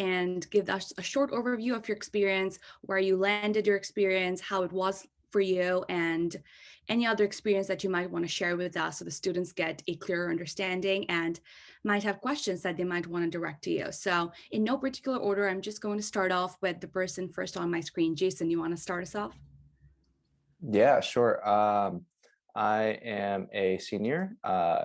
and give us a short overview of your experience, where you landed your experience, how it was for you, and any other experience that you might want to share with us so the students get a clearer understanding and might have questions that they might want to direct to you. So in no particular order, I'm just going to start off with the person first on my screen. Jason, you want to start us off? Yeah, sure. I am a senior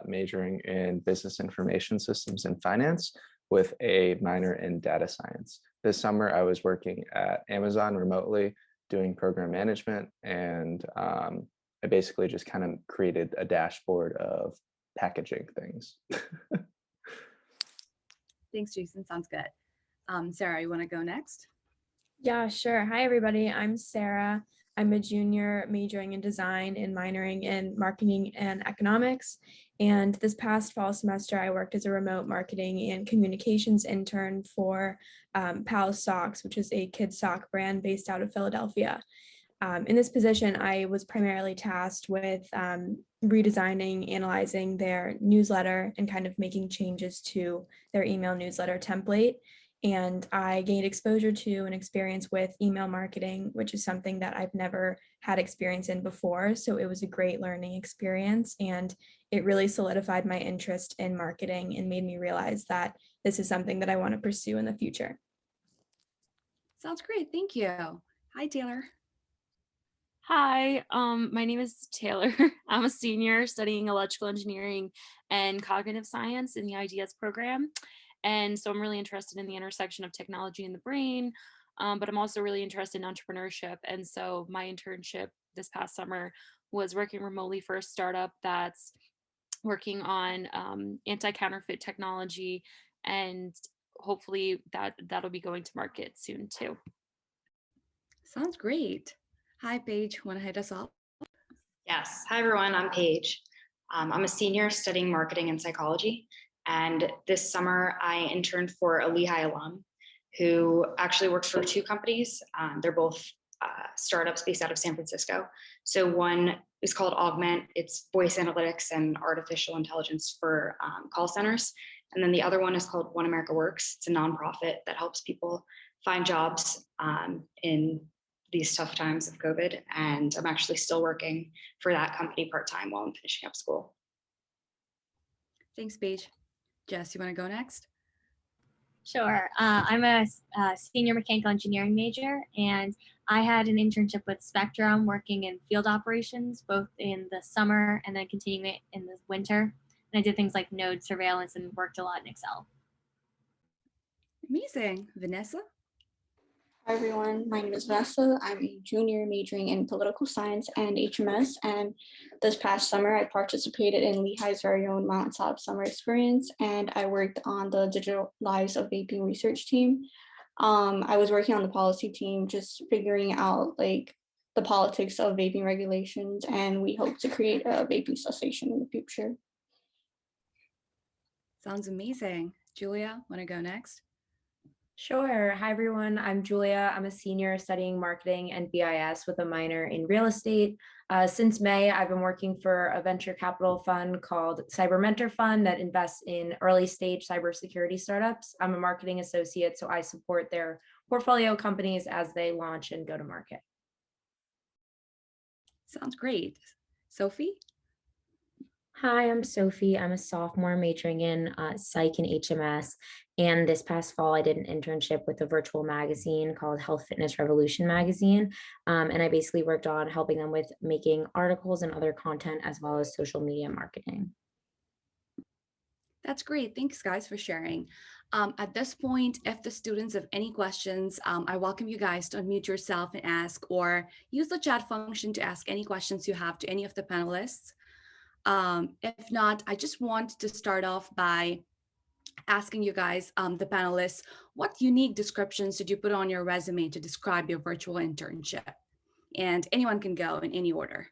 majoring in business information systems and finance with a minor in data science. This summer, I was working at Amazon remotely doing program management, and I basically just kind of created a dashboard of packaging things. Thanks, Jason. Sounds good. Sarah, you want to go next? Yeah, sure. Hi, everybody. I'm Sarah. I'm a junior majoring in design and minoring in marketing and economics. And this past fall semester, I worked as a remote marketing and communications intern for Pal Socks, which is a kids sock brand based out of Philadelphia. In this position, I was primarily tasked with redesigning, analyzing their newsletter, and kind of making changes to their email newsletter template. And I gained exposure to and experience with email marketing, which is something that I've never had experience in before. So it was a great learning experience, and it really solidified my interest in marketing and made me realize that this is something that I want to pursue in the future. Sounds great. Thank you. Hi, Taylor. Hi, my name is Taylor. I'm a senior studying electrical engineering and cognitive science in the IDS program. And so I'm really interested in the intersection of technology and the brain, but I'm also really interested in entrepreneurship. And so my internship this past summer was working remotely for a startup that's working on anti-counterfeit technology, and hopefully that'll be going to market soon too. Sounds great. Hi, Paige. Want to head us off? Yes. Hi, everyone. I'm Paige. I'm a senior studying marketing and psychology. And this summer, I interned for a Lehigh alum who actually works for two companies. They're both startups based out of San Francisco. So one is called Augment. It's voice analytics and artificial intelligence for call centers. And then the other one is called One America Works. It's a nonprofit that helps people find jobs in these tough times of COVID. And I'm actually still working for that company part-time while I'm finishing up school. Thanks, Paige. Jess, you want to go next? Sure. I'm a senior mechanical engineering major, and I had an internship with Spectrum working in field operations, both in the summer and then continuing it in the winter. And I did things like node surveillance and worked a lot in Excel. Amazing. Vanessa? Hi everyone, my name is Vanessa. I'm a junior majoring in political science and HMS, and this past summer I participated in Lehigh's very own Mountaintop Summer Experience, and I worked on the Digital Lives of Vaping research team. I was working on the policy team, just figuring out like the politics of vaping regulations, and we hope to create a vaping cessation in the future. Sounds amazing. Julia, want to go next? Sure. Hi, everyone. I'm Julia. I'm a senior studying marketing and BIS with a minor in real estate. Since May, I've been working for a venture capital fund called Cyber Mentor Fund that invests in early stage cybersecurity startups. I'm a marketing associate, so I support their portfolio companies as they launch and go to market. Sounds great. Sophie? Hi, I'm Sophie. I'm a sophomore majoring in psych and HMS. And this past fall, I did an internship with a virtual magazine called Health Fitness Revolution magazine. And I basically worked on helping them with making articles and other content as well as social media marketing. That's great. Thanks, guys, for sharing. At this point, if the students have any questions, I welcome you guys to unmute yourself and ask, or use the chat function to ask any questions you have to any of the panelists. If not, I just want to start off by asking you guys, the panelists, what unique descriptions did you put on your resume to describe your virtual internship? And anyone can go in any order.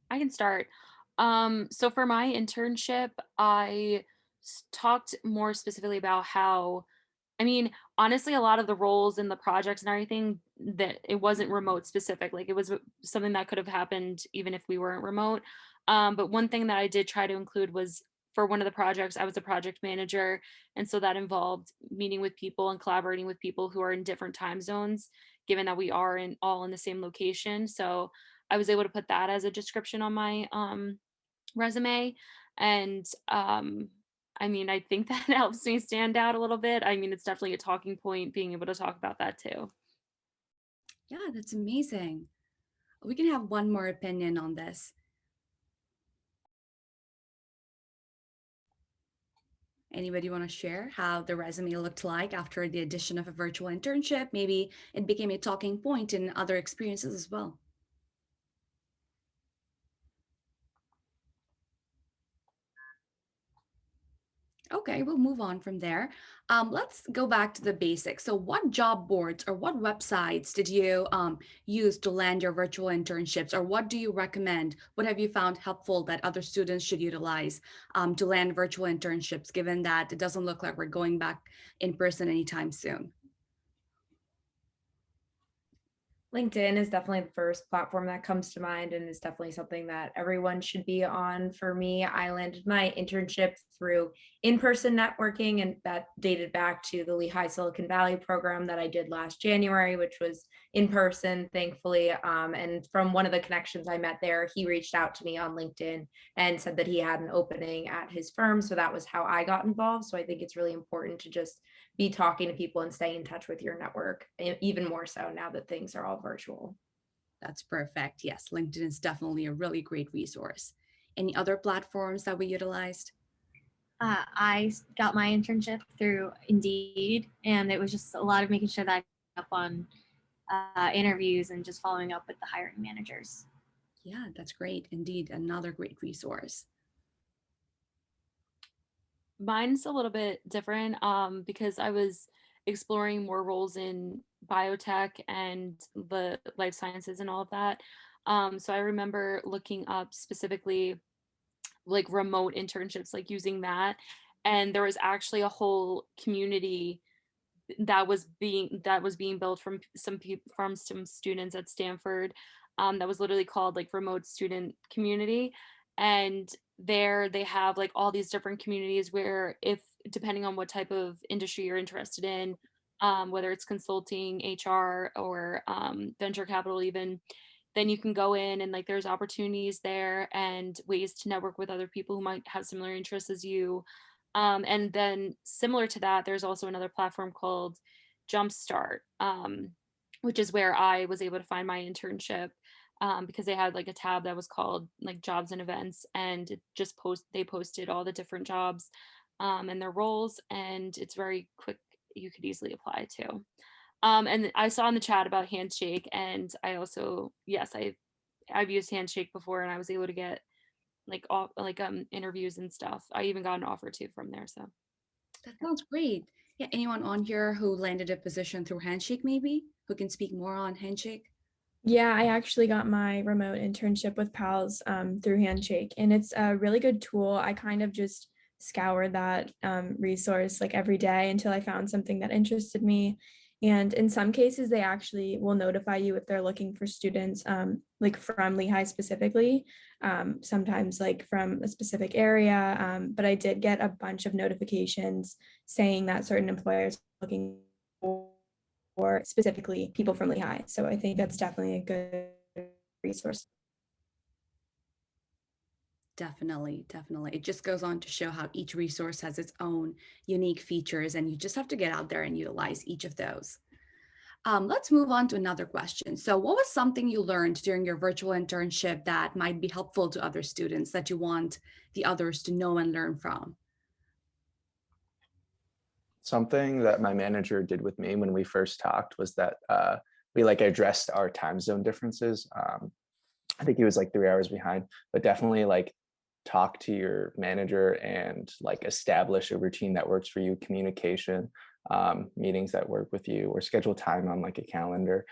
I can start. So for my internship, I talked more specifically about how, I mean, honestly, a lot of the roles in the projects and everything, that it wasn't remote specific. Like it was something that could have happened even if we weren't remote. But one thing that I did try to include was for one of the projects, I was a project manager. And so that involved meeting with people and collaborating with people who are in different time zones, given that we are all in the same location. So I was able to put that as a description on my resume. And I mean, I think that helps me stand out a little bit. I mean, it's definitely a talking point being able to talk about that too. Yeah, that's amazing. We can have one more opinion on this. Anybody want to share how the resume looked like after the addition of a virtual internship? Maybe it became a talking point in other experiences as well. Okay, we'll move on from there. Let's go back to the basics. So what job boards or what websites did you use to land your virtual internships, or what do you recommend? What have you found helpful that other students should utilize to land virtual internships, given that it doesn't look like we're going back in person anytime soon? LinkedIn is definitely the first platform that comes to mind, and is definitely something that everyone should be on. For me, I landed my internship through in-person networking, and that dated back to the Lehigh Silicon Valley program that I did last January, which was in person, thankfully. And from one of the connections I met there, he reached out to me on LinkedIn and said that he had an opening at his firm. So that was how I got involved. So I think it's really important to just be talking to people and stay in touch with your network, even more so now that things are all virtual. That's perfect. Yes, LinkedIn is definitely a really great resource. Any other platforms that we utilized? I got my internship through Indeed, and it was just a lot of making sure that I up on interviews and just following up with the hiring managers. Yeah, that's great. Indeed, another great resource. Mine's a little bit different because I was exploring more roles in biotech and the life sciences and all of that. So I remember looking up specifically like remote internships, like using that. And there was actually a whole community that was being built from some people, from some students at Stanford, that was literally called like remote student community. And there they have like all these different communities where, if depending on what type of industry you're interested in, whether it's consulting, HR, or venture capital even, then you can go in and like there's opportunities there and ways to network with other people who might have similar interests as you. And then similar to that, there's also another platform called Jumpstart, which is where I was able to find my internship, because they had like a tab that was called like jobs and events, and it just they posted all the different jobs and their roles, and it's very quick. You could easily apply to. And I saw in the chat about Handshake, and I also, yes, I've used Handshake before, and I was able to get like interviews and stuff. I even got an offer too from there. So That sounds great. Yeah, anyone on here who landed a position through Handshake, maybe, who can speak more on Handshake? Yeah, I actually got my remote internship with PALS through Handshake, and it's a really good tool. I kind of just scoured that resource like every day until I found something that interested me. And in some cases, they actually will notify you if they're looking for students like from Lehigh specifically, sometimes like from a specific area. But I did get a bunch of notifications saying that certain employers are looking for specifically people from Lehigh. So I think that's definitely a good resource. Definitely, definitely. It just goes on to show how each resource has its own unique features, and you just have to get out there and utilize each of those. Let's move on to another question. So what was something you learned during your virtual internship that might be helpful to other students that you want the others to know and learn from? Something that my manager did with me when we first talked was that we like addressed our time zone differences. I think he was like 3 hours behind, but definitely like talk to your manager and like establish a routine that works for you, communication, meetings that work with you, or schedule time on like a calendar.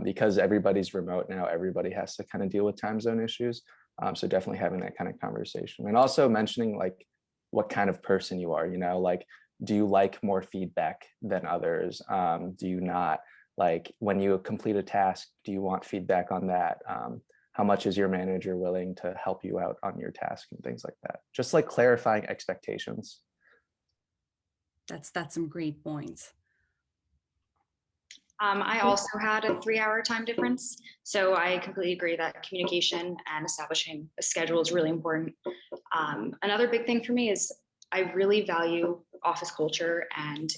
Because everybody's remote now, everybody has to kind of deal with time zone issues. So definitely having that kind of conversation, and also mentioning like what kind of person you are, like, do you like more feedback than others? Do you not? Like when you complete a task, do you want feedback on that? how much is your manager willing to help you out on your task and things like that. Just like clarifying expectations. That's some great points. I also had a 3-hour time difference. So I completely agree that communication and establishing a schedule is really important. Another big thing for me is I really value office culture and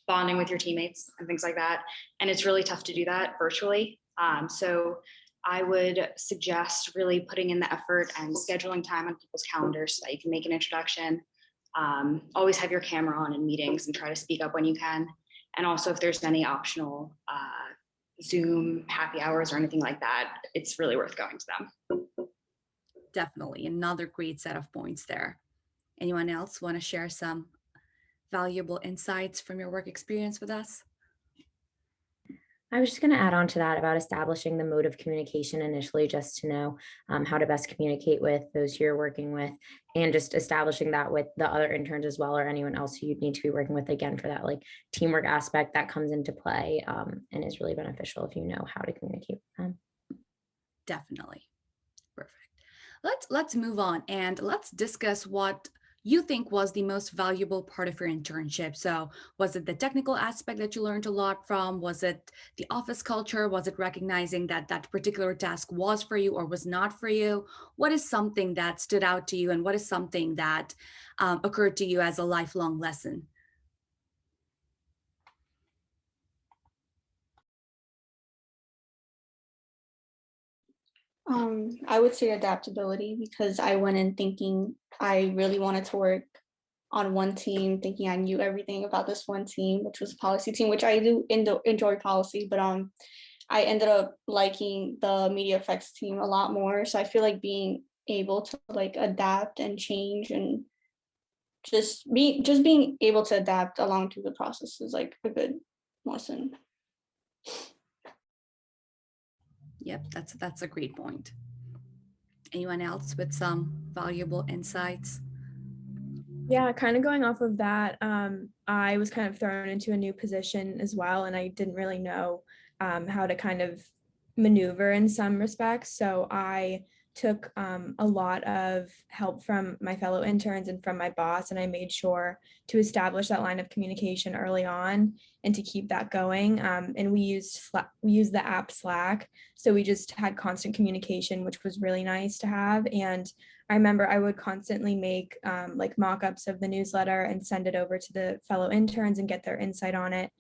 bonding with your teammates and things like that. And it's really tough to do that virtually. So I would suggest really putting in the effort and scheduling time on people's calendars so that you can make an introduction. Always have your camera on in meetings and try to speak up when you can. And also if there's any optional Zoom happy hours or anything like that, it's really worth going to them. Definitely another great set of points there. Anyone else want to share some valuable insights from your work experience with us? I was just going to add on to that about establishing the mode of communication initially, just to know how to best communicate with those you're working with, and just establishing that with the other interns as well, or anyone else who you'd need to be working with, again, for that like teamwork aspect that comes into play and is really beneficial if you know how to communicate with them. Definitely. Perfect. Let's move on and let's discuss what you think was the most valuable part of your internship. So was it the technical aspect that you learned a lot from? Was it the office culture? Was it recognizing that that particular task was for you or was not for you? What is something that stood out to you, and what is something that occurred to you as a lifelong lesson? I would say adaptability, because I went in thinking I really wanted to work on one team, thinking I knew everything about this one team, which was a policy team, which I do enjoy policy, but I ended up liking the media effects team a lot more. So I feel like being able to like adapt and change and just being able to adapt along through the process is like a good lesson. Yep, that's a great point. Anyone else with some valuable insights? Yeah, kind of going off of that, I was kind of thrown into a new position as well, and I didn't really know how to kind of maneuver in some respects. So I took a lot of help from my fellow interns and from my boss, and I made sure to establish that line of communication early on and to keep that going. And we used the app Slack, so we just had constant communication, which was really nice to have. And I remember I would constantly make like mock-ups of the newsletter and send it over to the fellow interns and get their insight on it.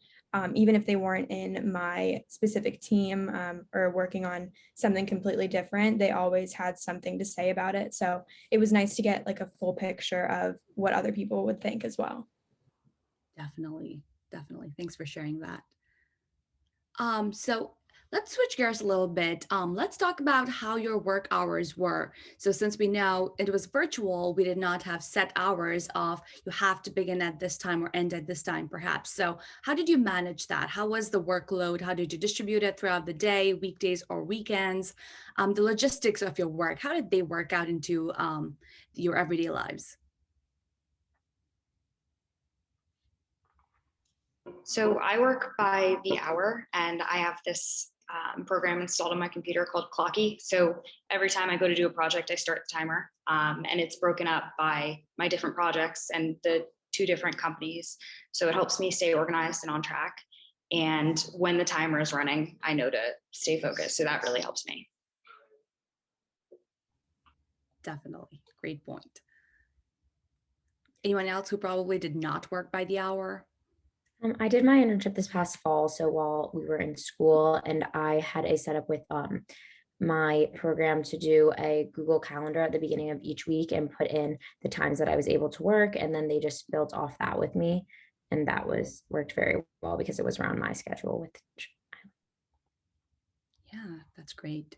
Even if they weren't in my specific team or working on something completely different, they always had something to say about it. So it was nice to get like a full picture of what other people would think as well. Definitely. Thanks for sharing that. So let's switch gears a little bit. Let's talk about how your work hours were. So since we know it was virtual, we did not have set hours of you have to begin at this time or end at this time, perhaps. So how did you manage that? How was the workload? How did you distribute it throughout the day, weekdays or weekends? The logistics of your work, how did they work out into your everyday lives? So I work by the hour, and I have this program installed on my computer called Clocky. So every time I go to do a project, I start the timer, and it's broken up by my different projects and the 2 different companies. So it helps me stay organized and on track. And when the timer is running, I know to stay focused. So that really helps me. Definitely. Great point. Anyone else who probably did not work by the hour? I did my internship this past fall, so while we were in school, and I had a setup with my program to do a Google Calendar at the beginning of each week and put in the times that I was able to work, and then they just built off that with me, and that worked very well because it was around my schedule with. Yeah, that's great.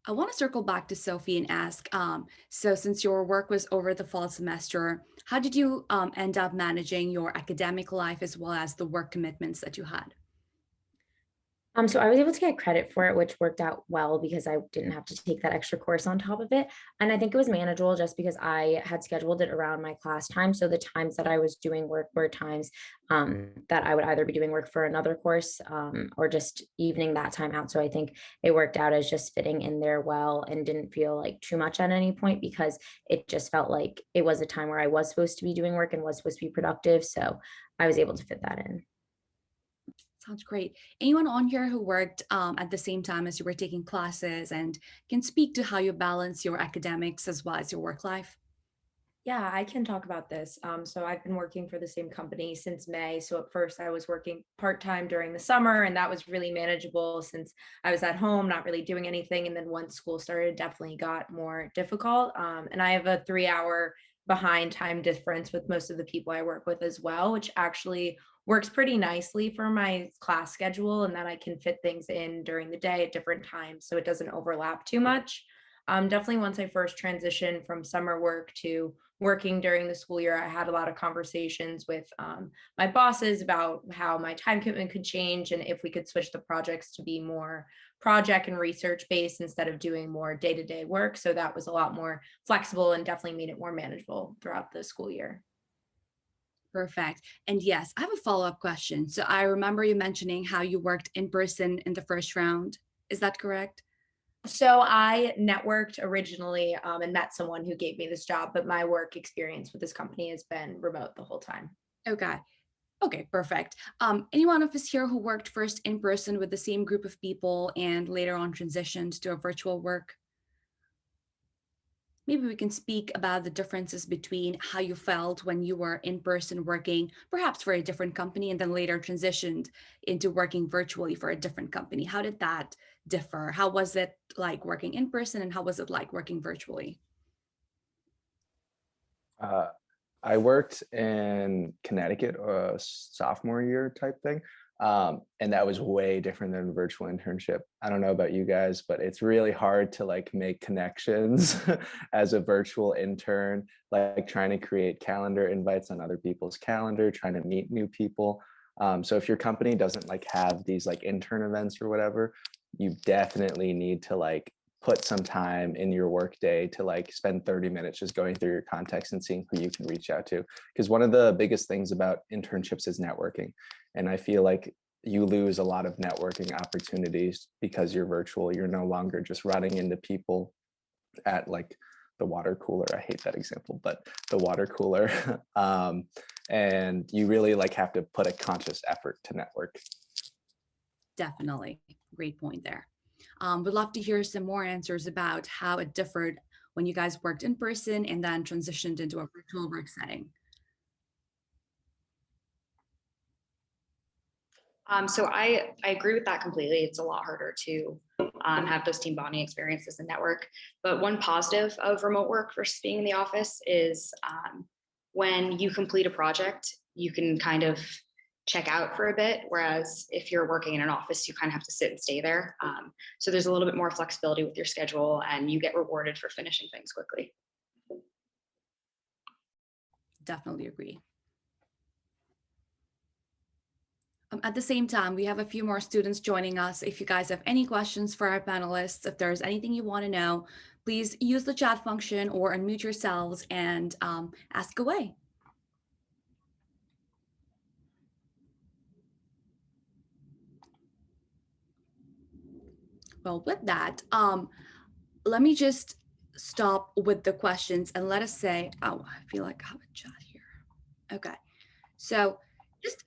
I want to circle back to Sophie and ask, so since your work was over the fall semester, how did you end up managing your academic life as well as the work commitments that you had? So I was able to get credit for it, which worked out well because I didn't have to take that extra course on top of it. And I think it was manageable just because I had scheduled it around my class time. So the times that I was doing work were times that I would either be doing work for another course or just evening that time out. So I think it worked out as just fitting in there well and didn't feel like too much at any point because it just felt like it was a time where I was supposed to be doing work and was supposed to be productive. So I was able to fit that in. Sounds great. Anyone on here who worked at the same time as you were taking classes and can speak to how you balance your academics as well as your work life? Yeah, I can talk about this. So I've been working for the same company since May. So at first I was working part-time during the summer, and that was really manageable since I was at home, not really doing anything. And then once school started, it definitely got more difficult. And I have a 3 hour behind time difference with most of the people I work with as well, which actually works pretty nicely for my class schedule, and that I can fit things in during the day at different times so it doesn't overlap too much. Definitely once I first transitioned from summer work to working during the school year, I had a lot of conversations with my bosses about how my time commitment could change and if we could switch the projects to be more project and research based instead of doing more day-to-day work. So that was a lot more flexible and definitely made it more manageable throughout the school year. Perfect. And yes, I have a follow-up question. So I remember you mentioning how you worked in person in the first round. Is that correct? So I networked originally and met someone who gave me this job, but my work experience with this company has been remote the whole time. Okay. Okay, perfect. Anyone of us here who worked first in person with the same group of people and later on transitioned to a virtual work? Maybe we can speak about the differences between how you felt when you were in person working, perhaps for a different company, and then later transitioned into working virtually for a different company. How did that differ? How was it like working in person, and how was it like working virtually? Uh, I worked in Connecticut, sophomore year type thing. And that was way different than a virtual internship. I don't know about you guys, but it's really hard to like make connections as a virtual intern, like trying to create calendar invites on other people's calendar, trying to meet new people. So if your company doesn't like have these like intern events or whatever, you definitely need to like put some time in your workday to like spend 30 minutes just going through your contacts and seeing who you can reach out to. Because one of the biggest things about internships is networking. And I feel like you lose a lot of networking opportunities because you're virtual. You're no longer just running into people at like the water cooler. I hate that example, but the water cooler. And you really like have to put a conscious effort to network. Definitely. Great point there. Would love to hear some more answers about how it differed when you guys worked in person and then transitioned into a virtual work setting. So I agree with that completely. It's a lot harder to have those team bonding experiences and network. But one positive of remote work versus being in the office is when you complete a project, you can kind of check out for a bit. Whereas if you're working in an office, you kind of have to sit and stay there. So there's a little bit more flexibility with your schedule and you get rewarded for finishing things quickly. Definitely agree. At the same time, we have a few more students joining us. If you guys have any questions for our panelists, if there's anything you want to know, please use the chat function or unmute yourselves and ask away. Well, with that, let me just stop with the questions and let us say, oh, I feel like I have a chat here. Okay, so just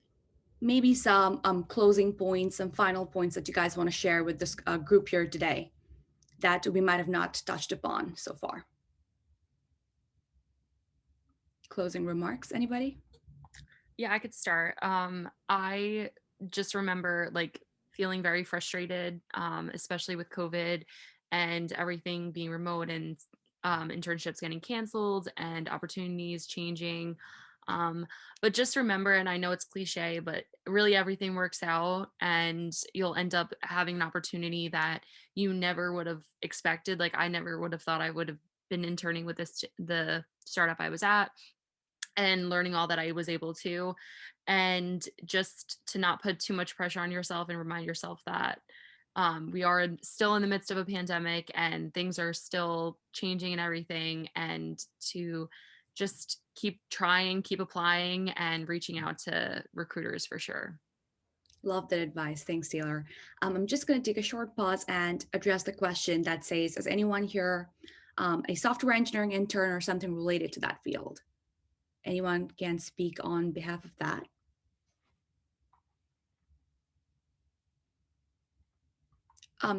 maybe some closing points, some final points that you guys want to share with this group here today that we might have not touched upon so far. Closing remarks, anybody? Yeah, I could start. I just remember like feeling very frustrated, especially with COVID and everything being remote and internships getting canceled and opportunities changing. But just remember, and I know it's cliche, but really everything works out and you'll end up having an opportunity that you never would have expected. Like I never would have thought I would have been interning with the startup I was at. and learning all that I was able to, and just to not put too much pressure on yourself and remind yourself that we are still in the midst of a pandemic and things are still changing and everything, and to just keep trying, keep applying, and reaching out to recruiters for sure. Love that advice. Thanks, Taylor. I'm just going to take a short pause and address the question that says, is anyone here a software engineering intern or something related to that field? Anyone can speak on behalf of that?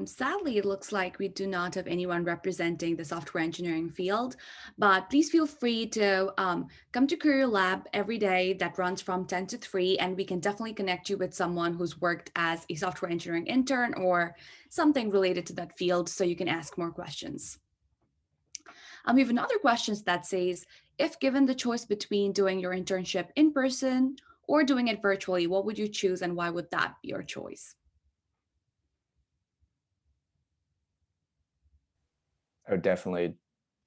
Sadly, it looks like we do not have anyone representing the software engineering field, but please feel free to come to Career Lab every day that runs from 10 to 3, and we can definitely connect you with someone who's worked as a software engineering intern or something related to that field so you can ask more questions. We have another question that says, if given the choice between doing your internship in person or doing it virtually, what would you choose and why would that be your choice? I would definitely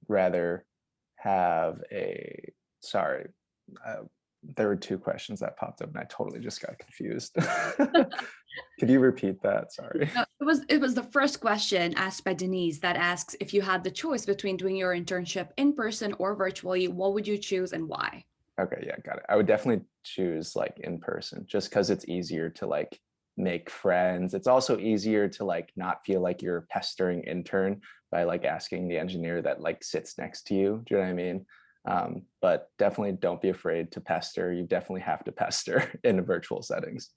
rather have a, sorry, there were two questions that popped up and I totally just got confused. Could you repeat that? Sorry. No, it was the first question asked by Denise that asks, if you had the choice between doing your internship in person or virtually, what would you choose and why? Okay, yeah, got it. I would definitely choose like in person just because it's easier to like make friends. It's also easier to like not feel like you're pestering intern by like asking the engineer that like sits next to you. Do you know what I mean? But definitely don't be afraid to pester. You definitely have to pester in virtual settings.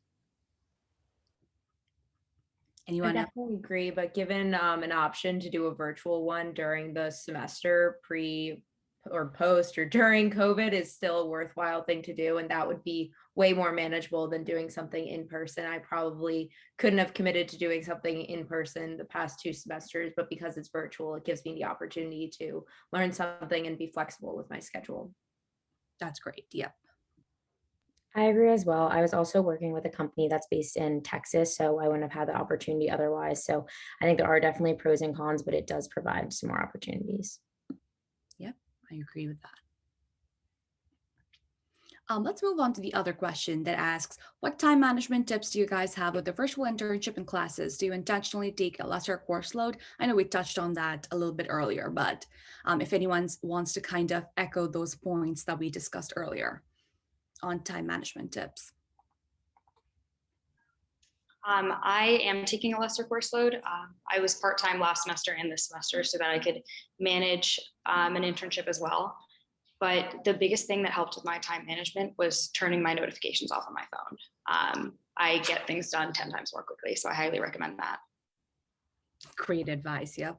I Anyone else? definitely agree, but given an option to do a virtual one during the semester pre or post or during COVID is still a worthwhile thing to do. And that would be way more manageable than doing something in person. I probably couldn't have committed to doing something in person the past 2 semesters, but because it's virtual, it gives me the opportunity to learn something and be flexible with my schedule. That's great. Yep. I agree as well. I was also working with a company that's based in Texas, so I wouldn't have had the opportunity otherwise. So I think there are definitely pros and cons, but it does provide some more opportunities. Yep, I agree with that. Let's move on to the other question that asks, what time management tips do you guys have with the virtual internship and classes? Do you intentionally take a lesser course load? I know we touched on that a little bit earlier, but if anyone wants to kind of echo those points that we discussed earlier on time management tips. I am taking a lesser course load. I was part-time last semester and this semester so that I could manage an internship as well. But the biggest thing that helped with my time management was turning my notifications off on my phone. I get things done 10 times more quickly, so I highly recommend that. Great advice, yep.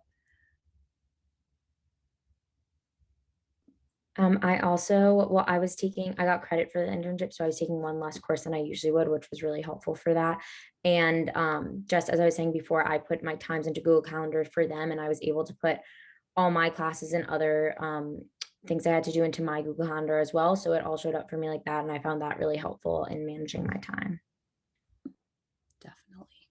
I got credit for the internship, so I was taking one less course than I usually would, which was really helpful for that. And just as I was saying before, I put my times into Google Calendar for them, and I was able to put all my classes and other things I had to do into my Google Calendar as well. So it all showed up for me like that, and I found that really helpful in managing my time. Definitely.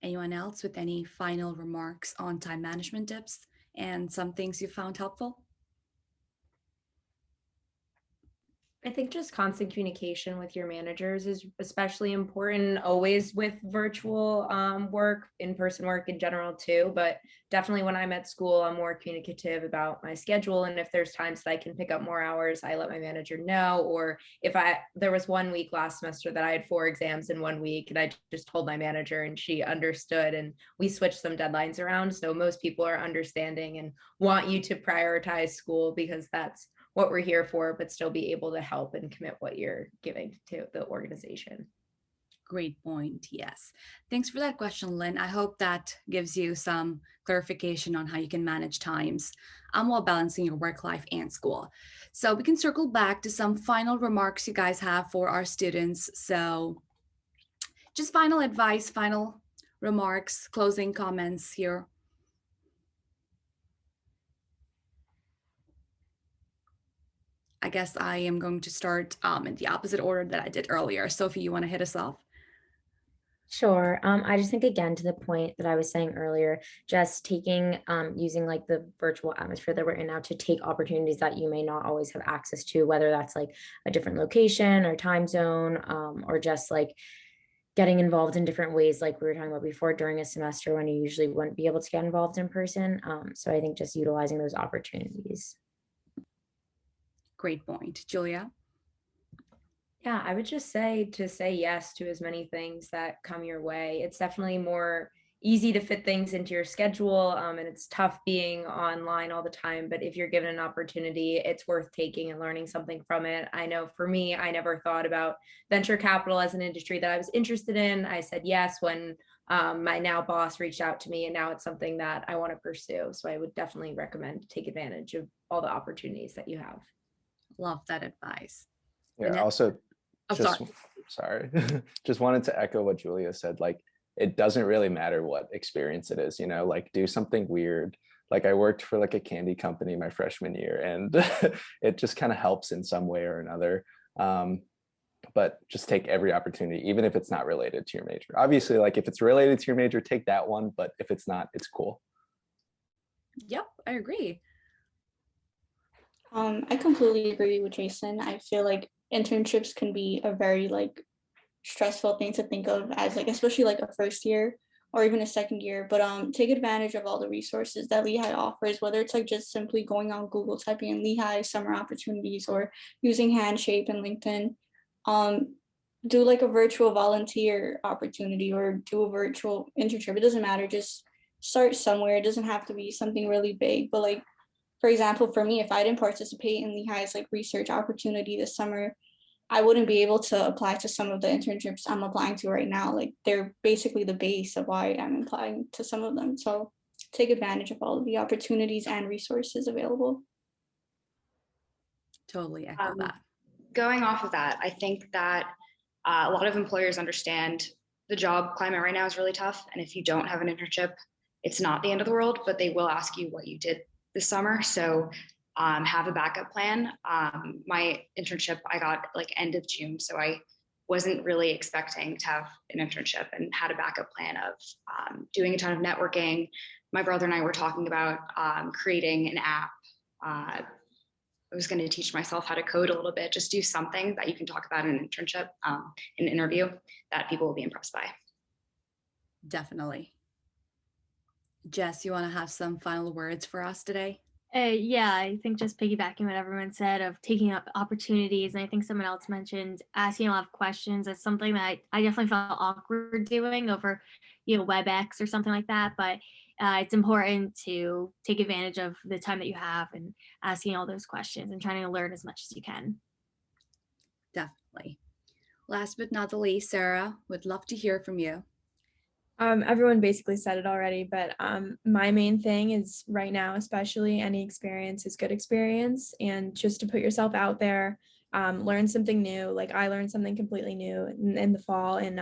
Anyone else with any final remarks on time management tips and some things you found helpful? I think just constant communication with your managers is especially important, always with virtual work, in-person work in general too, but definitely when I'm at school, I'm more communicative about my schedule. And if there's times that I can pick up more hours, I let my manager know. Or if there was 1 week last semester that I had 4 exams in 1 week, and I just told my manager and she understood, and we switched some deadlines around. So most people are understanding and want you to prioritize school because that's what we're here for, but still be able to help and commit what you're giving to the organization. Great point. Yes. Thanks for that question, Lynn. I hope that gives you some clarification on how you can manage times while balancing your work life and school. So we can circle back to some final remarks you guys have for our students. So just final advice, final remarks, closing comments here. I guess I am going to start in the opposite order that I did earlier. Sophie, you want to hit us off? Sure. I just think again to the point that I was saying earlier, just taking using like the virtual atmosphere that we're in now to take opportunities that you may not always have access to, whether that's like a different location or time zone, or just like getting involved in different ways, like we were talking about before, during a semester when you usually wouldn't be able to get involved in person. So I think just utilizing those opportunities. Great point. Julia? Yeah, I would just say to say yes to as many things that come your way. It's definitely more easy to fit things into your schedule, and it's tough being online all the time. But if you're given an opportunity, it's worth taking and learning something from it. I know for me, I never thought about venture capital as an industry that I was interested in. I said yes when my now boss reached out to me, and now it's something that I want to pursue. So I would definitely recommend to take advantage of all the opportunities that you have. Love that advice. Yeah, Vanessa? also Oh, just sorry. just wanted to echo what Julia said. Like, it doesn't really matter what experience it is, like do something weird. Like, I worked for like a candy company my freshman year, and it just kind of helps in some way or another. But just take every opportunity, even if it's not related to your major. Obviously, like if it's related to your major, take that one, but if it's not, it's cool. Yep, I agree. I completely agree with Jason. I feel like internships can be a very like stressful thing to think of as like, especially like a first year or even a second year, but take advantage of all the resources that Lehigh offers, whether it's like just simply going on Google, typing in Lehigh summer opportunities, or using Handshape and LinkedIn. Do like a virtual volunteer opportunity or do a virtual internship. It doesn't matter, just start somewhere. It doesn't have to be something really big, but like, for example, for me, if I didn't participate in Lehigh's like research opportunity this summer, I wouldn't be able to apply to some of the internships I'm applying to right now. Like, they're basically the base of why I'm applying to some of them. So take advantage of all of the opportunities and resources available. Totally echo that. Going off of that, I think that a lot of employers understand the job climate right now is really tough. And if you don't have an internship, it's not the end of the world, but they will ask you what you did this summer. So have a backup plan. My internship, I got like end of June. So I wasn't really expecting to have an internship, and had a backup plan of doing a ton of networking. My brother and I were talking about creating an app. I was going to teach myself how to code a little bit, just do something that you can talk about in an internship, in an interview, that people will be impressed by. Definitely. Jess, you want to have some final words for us today? Yeah, I think just piggybacking what everyone said of taking up opportunities, and I think someone else mentioned asking a lot of questions. That's something that I definitely felt awkward doing over, WebEx or something like that. But it's important to take advantage of the time that you have and asking all those questions and trying to learn as much as you can. Definitely. Last but not the least, Sarah, would love to hear from you. Everyone basically said it already, but my main thing is right now, especially, any experience is good experience, and just to put yourself out there, learn something new. Like, I learned something completely new in the fall, and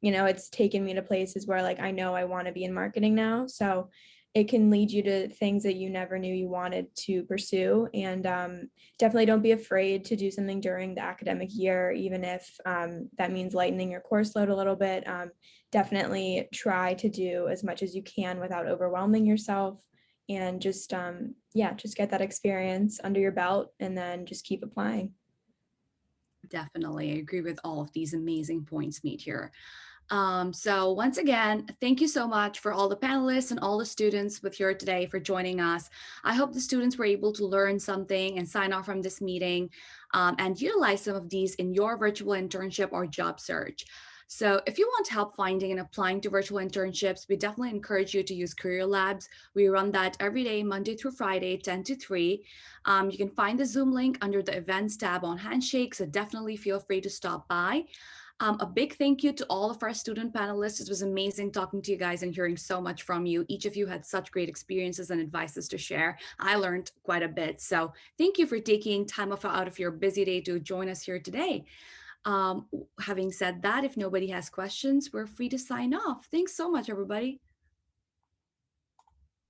it's taken me to places where like I know I want to be in marketing now. So it can lead you to things that you never knew you wanted to pursue. And definitely don't be afraid to do something during the academic year, even if that means lightening your course load a little bit. Definitely try to do as much as you can without overwhelming yourself, and just get that experience under your belt, and then just keep applying. Definitely. I agree with all of these amazing points made here. So once again, thank you so much for all the panelists and all the students with here today for joining us. I hope the students were able to learn something and sign off from this meeting, and utilize some of these in your virtual internship or job search. So if you want help finding and applying to virtual internships, we definitely encourage you to use Career Labs. We run that every day, Monday through Friday, 10 to 3. You can find the Zoom link under the events tab on Handshake, so definitely feel free to stop by. A big thank you to all of our student panelists. It was amazing talking to you guys and hearing so much from you. Each of you had such great experiences and advices to share. I learned quite a bit. So thank you for taking time out of your busy day to join us here today. Having said that, if nobody has questions, we're free to sign off. Thanks so much, everybody.